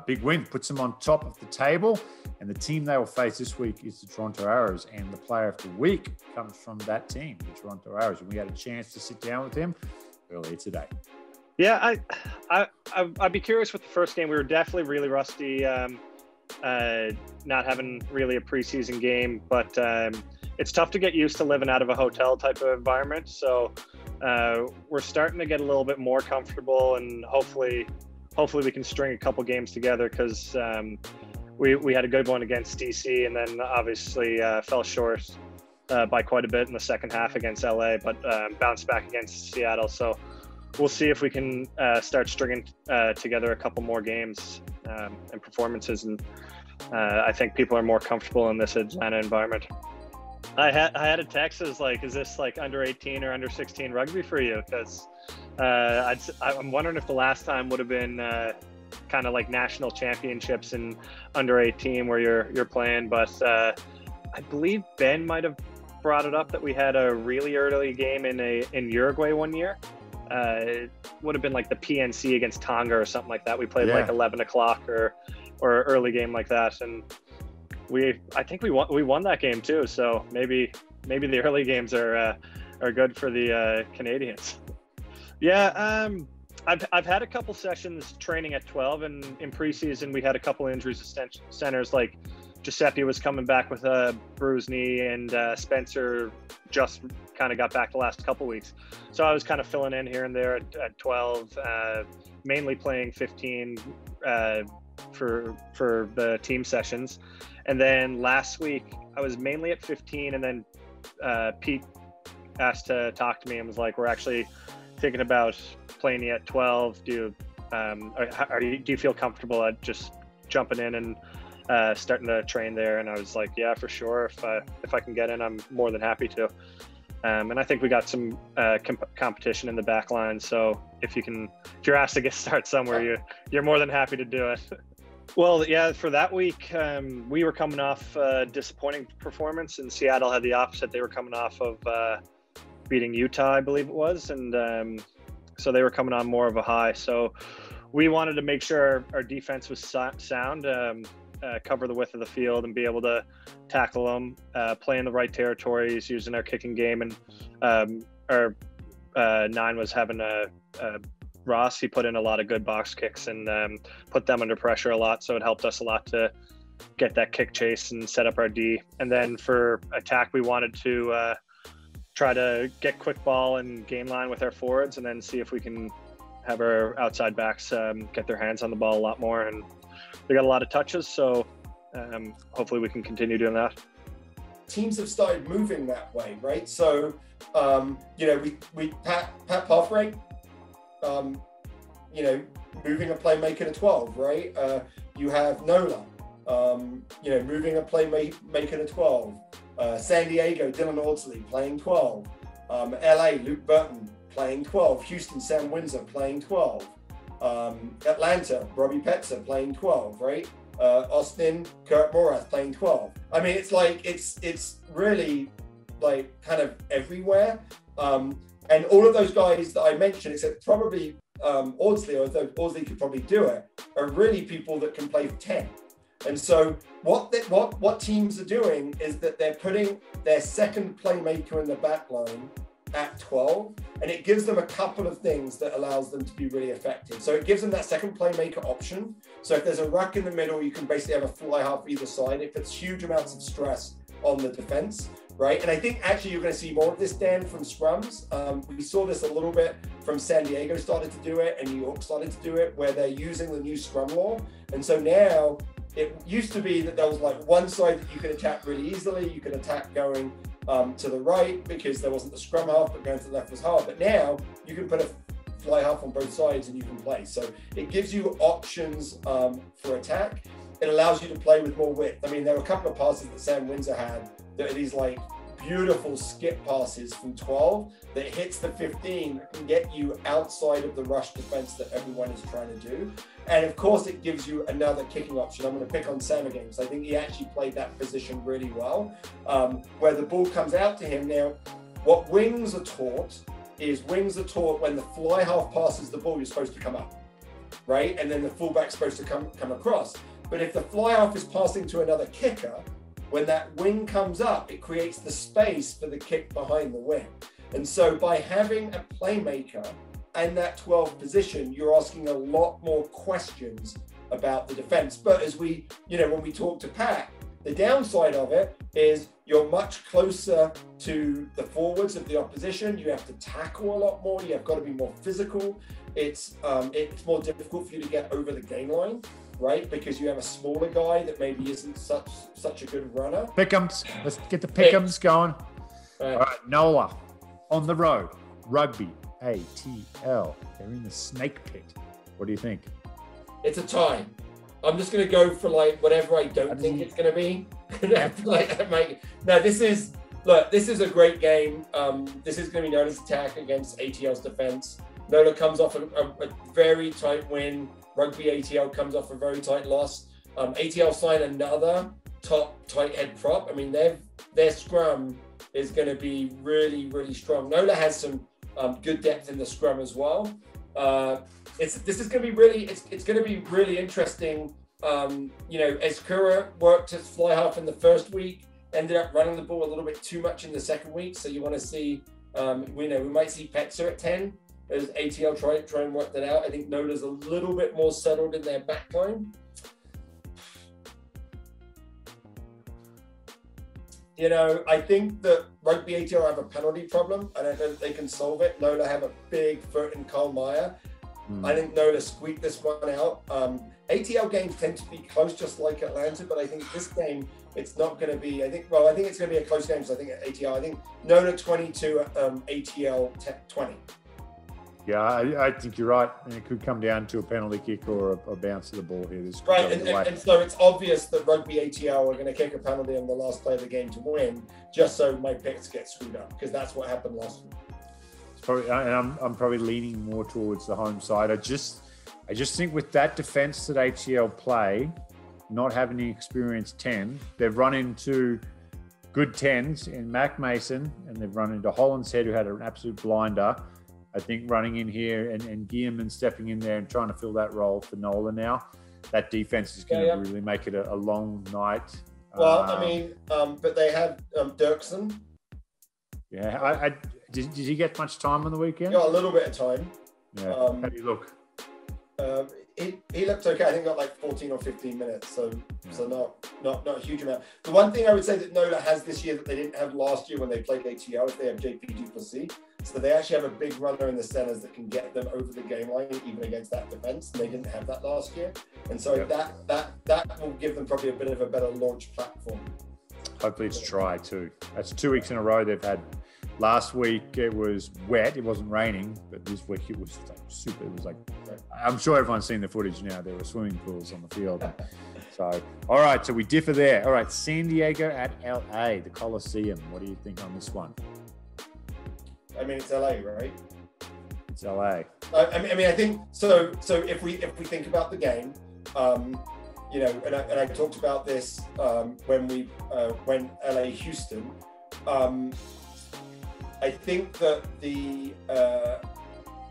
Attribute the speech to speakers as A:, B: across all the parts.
A: Big win puts them on top of the table, and the team they will face this week is the Toronto Arrows, and the player of the week comes from that team, the Toronto Arrows. And we had a chance to sit down with him earlier today.
B: Yeah, I'd be curious with the first game. We were definitely really rusty, not having really a preseason game, but it's tough to get used to living out of a hotel type of environment. So we're starting to get a little bit more comfortable, and hopefully we can string a couple games together, because we had a good one against DC, and then obviously fell short by quite a bit in the second half against LA, but bounced back against Seattle. So we'll see if we can start stringing together a couple more games and performances, and I think people are more comfortable in this Atlanta environment. I had a text as like, is this like under 18 or under 16 rugby for you? Because I'm wondering if the last time would have been kind of like national championships in under 18 where you're playing. But I believe Ben might have brought it up that we had a really early game in Uruguay one year. It would have been like the PNC against Tonga or something like that. We played like 11 o'clock or early game like that, and I think we won that game too. So maybe the early games are good for the Canadians. Yeah, I've had a couple sessions training at 12, and in preseason we had a couple injuries to centers. Like Giuseppe was coming back with a bruised knee, and Spencer just kind of got back the last couple weeks. So I was kind of filling in here and there at 12, mainly playing 15 for the team sessions. And then last week I was mainly at 15, and then Pete asked to talk to me and was like, we're actually thinking about playing you at 12. Do you feel comfortable at just jumping in and starting to train there? And I was like, yeah, for sure. If I can get in, I'm more than happy to. And I think we got some competition in the back line. So if you're asked to start somewhere, you're more than happy to do it. Well, yeah, for that week, we were coming off a disappointing performance, and Seattle had the opposite. They were coming off of beating Utah, I believe it was. And so they were coming on more of a high. So we wanted to make sure our defense was sound, cover the width of the field and be able to tackle them, play in the right territories, using our kicking game. And our 9 was having Ross. He put in a lot of good box kicks and put them under pressure a lot. So it helped us a lot to get that kick chase and set up our D. And then for attack, we wanted to try to get quick ball and game line with our forwards, and then see if we can have our outside backs get their hands on the ball a lot more. And they got a lot of touches, so hopefully we can continue doing that.
C: Teams have started moving that way, right? So, we Pat Parfrey, moving a playmaker to 12, right? You have Nola, moving a playmaker to 12. San Diego, Dylan Audsley playing 12. LA, Luke Burton playing 12. Houston, Sam Windsor playing 12. Atlanta, Robbie Petzer playing 12, right? Austin, Kurt Morath playing 12. I mean, it's like, it's really like kind of everywhere. And all of those guys that I mentioned, except probably Audsley, although Audsley could probably do it, are really people that can play 10. And so what teams are doing is that they're putting their second playmaker in the back line at 12, and it gives them a couple of things that allows them to be really effective. So it gives them that second playmaker option. So if there's a ruck in the middle, you can basically have a fly half either side. It puts huge amounts of stress on the defense, right? And I think actually you're going to see more of this, Dan, from scrums. We saw this a little bit from San Diego started to do it, and New York started to do it, where they're using the new scrum law. And so now it used to be that there was like one side that you could attack really easily. You could attack going to the right because there wasn't the scrum half, but going to the left was hard. But now you can put a fly half on both sides and you can play. So it gives you options for attack. It allows you to play with more width. I mean, there were a couple of passes that Sam Windsor had that are these like beautiful skip passes from 12 that hits the 15 that can get you outside of the rush defense that everyone is trying to do. And of course, it gives you another kicking option. I'm going to pick on Sam again because I think he actually played that position really well, where the ball comes out to him. Now, what wings are taught when the fly half passes the ball, you're supposed to come up. right? And then the fullback's supposed to come across. But if the fly half is passing to another kicker, when that wing comes up, it creates the space for the kick behind the wing. And so by having a playmaker and that 12 position, you're asking a lot more questions about the defense. But as we, when we talk to Pat, the downside of it is you're much closer to the forwards of the opposition. You have to tackle a lot more. You've got to be more physical. It's more difficult for you to get over the gain line, right? Because you have a smaller guy that maybe isn't such a good runner.
A: Pick'ems. Let's get the pick'ems going. All right, NOLA on the road. Rugby, ATL. They're in the snake pit. What do you think?
C: It's a tie. I'm just going to go for whatever I don't think it's going to be. No, this is a great game. This is going to be Nola's attack against ATL's defense. Nola comes off a very tight win. Rugby ATL comes off a very tight loss. ATL signed another top tight head prop. I mean, their scrum is going to be really, really strong. Nola has some good depth in the scrum as well. This is going to be really interesting. Eskura worked as fly half in the first week, ended up running the ball a little bit too much in the second week. So you want to see, we might see Petzer at 10 as ATL try and work that out. I think Nola's a little bit more settled in their back line. I think that Rugby ATL have a penalty problem. I don't know if they can solve it. Nola have a big foot in Carl Meyer. I think Nola squeaked this one out. ATL games tend to be close, just like Atlanta, but I think this game, it's not going to be, I think it's going to be a close game. So I think ATL, I think Nola 22, ATL 20.
A: Yeah, I think you're right. And it could come down to a penalty kick or a bounce of the ball here.
C: Right, and so it's obvious that Rugby ATL are going to kick a penalty on the last play of the game to win, just so my picks get screwed up, because that's what happened last week.
A: I'm probably leaning more towards the home side. I just think with that defense that ATL play, not having the experienced 10, they've run into good 10s in Mac Mason, and they've run into Holland's Head, who had an absolute blinder. I think running in here and Guillermin stepping in there and trying to fill that role for Nola now, that defense is going to really make it a long night.
C: Well, but they have Dirksen.
A: Yeah, did he get much time on the weekend?
C: Got a little bit of time.
A: Yeah. How do you look?
C: He looked okay. I think got like 14 or 15 minutes, so not a huge amount. The one thing I would say that Nola has this year that they didn't have last year when they played ATL is they have JP Duplessis. So they actually have a big runner in the centers that can get them over the game line, even against that defense. And they didn't have that last year, and so that will give them probably a bit of a better launch platform.
A: Hopefully it's dry too. That's 2 weeks in a row they've had. Last week it was wet, it wasn't raining, but this week it was like super. It was like, I'm sure everyone's seen the footage now. There were swimming pools on the field. So, all right, so we differ there. All right, San Diego at LA, the Coliseum. What do you think on this one?
C: I mean, it's LA, right?
A: It's LA.
C: I think so. So if we think about the game, and I talked about this when LA Houston. I think that the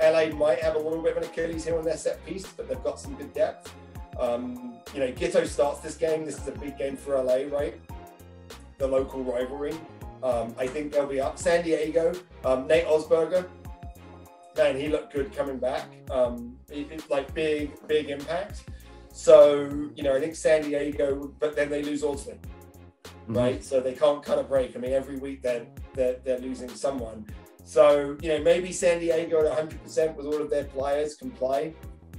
C: LA might have a little bit of an Achilles heel in their set piece, but they've got some good depth. Gitto starts this game. This is a big game for LA, right? The local rivalry. I think they'll be up. San Diego, Nate Osberger, man, he looked good coming back. It's like big impact. So, I think San Diego, but then they lose Aldsley, right? So they can't cut a break. I mean, every week they're losing someone. So, maybe San Diego at 100% with all of their players can play.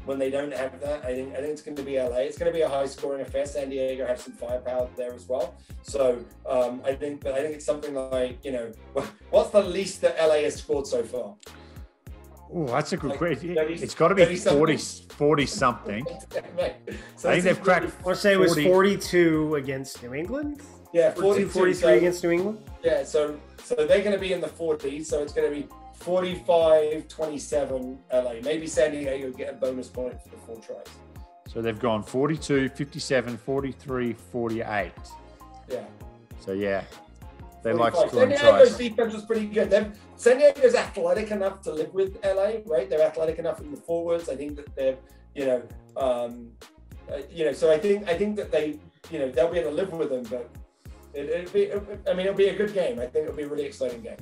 C: When they don't have that, I think it's going to be LA. It's going to be a high-scoring affair. San Diego have some firepower there as well. So I think it's something like, what's the least that LA has scored so far?
A: Oh, that's a good question. It's got to be 40 something. So I think they've cracked.
D: I want to say it was 42 against New England.
C: Yeah,
D: 43 against New England.
C: Yeah, so they're going to be in the 40s. So it's going to be 45-27 LA. Maybe San Diego get a bonus point for the 4 tries.
A: So they've gone 42, 57, 43, 48.
C: Yeah.
A: So yeah, They like
C: 45.
A: scoring
C: San Diego's
A: tries.
C: defense was pretty good. San Diego's athletic enough to live with LA, right? They're athletic enough in the forwards. I think that they're, so I think that they, they'll be able to live with them. But it'll be a good game. I think it'll be a really exciting game.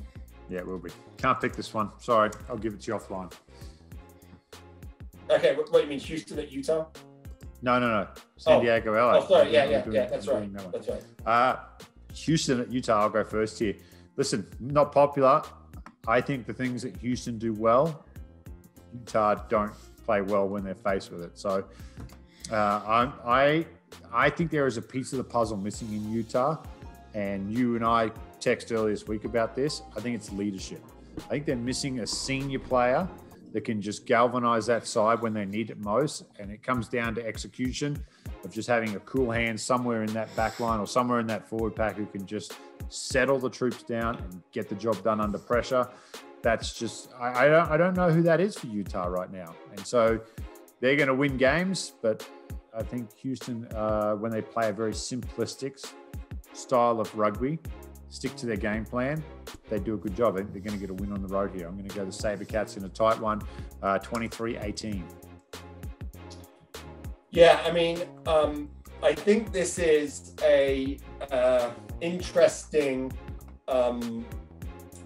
A: Yeah, it will be. Can't pick this one. Sorry, I'll give it to you offline.
C: Okay, what do you mean, Houston at Utah?
A: No. San Diego, LA.
C: Oh, sorry. Yeah. That's right. That's right.
A: Houston at Utah, I'll go first here. Listen, not popular. I think the things that Houston do well, Utah don't play well when they're faced with it. So I think there is a piece of the puzzle missing in Utah. And you and I texted earlier this week about this. I think it's leadership. I think they're missing a senior player that can just galvanize that side when they need it most. And it comes down to execution of just having a cool hand somewhere in that back line or somewhere in that forward pack who can just settle the troops down and get the job done under pressure. That's just, I don't know who that is for Utah right now. And so they're going to win games, but I think Houston, when they play a very simplistic style of rugby, stick to their game plan, they do a good job. I think they're going to get a win on the road here. I'm going to go the Sabercats in a tight one, 23-18.
C: Yeah, I mean, I think this is a interesting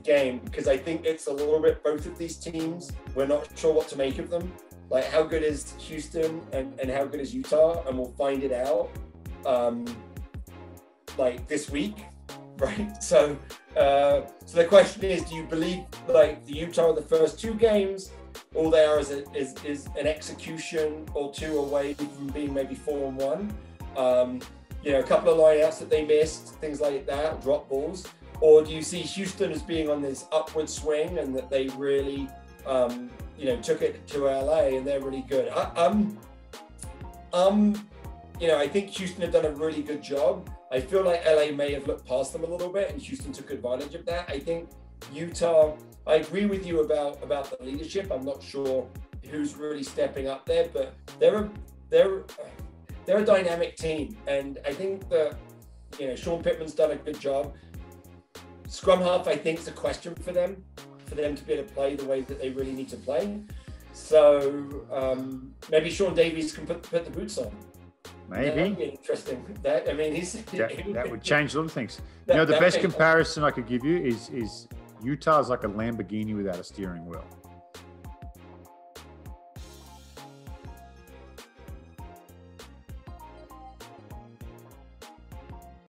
C: game because I think it's a little bit both of these teams. We're not sure what to make of them. Like, how good is Houston and how good is Utah? And we'll find it out like this week, right? So the question is, do you believe like the Utah the first two games, all they are is an execution or two away from being maybe 4-1? A couple of lineouts that they missed, things like that, drop balls. Or do you see Houston as being on this upward swing and that they really, took it to LA and they're really good? I think Houston have done a really good job. I feel like LA may have looked past them a little bit and Houston took advantage of that. I think Utah, I agree with you about the leadership. I'm not sure who's really stepping up there, but they're a dynamic team. And I think that, Sean Pittman's done a good job. Scrum half, I think, is a question for them to be able to play the way that they really need to play. So maybe Sean Davies can put the boots on.
A: Maybe.
C: That'd be interesting. That
A: would change a lot of things. The best comparison I could give you is Utah's like a Lamborghini without a steering wheel.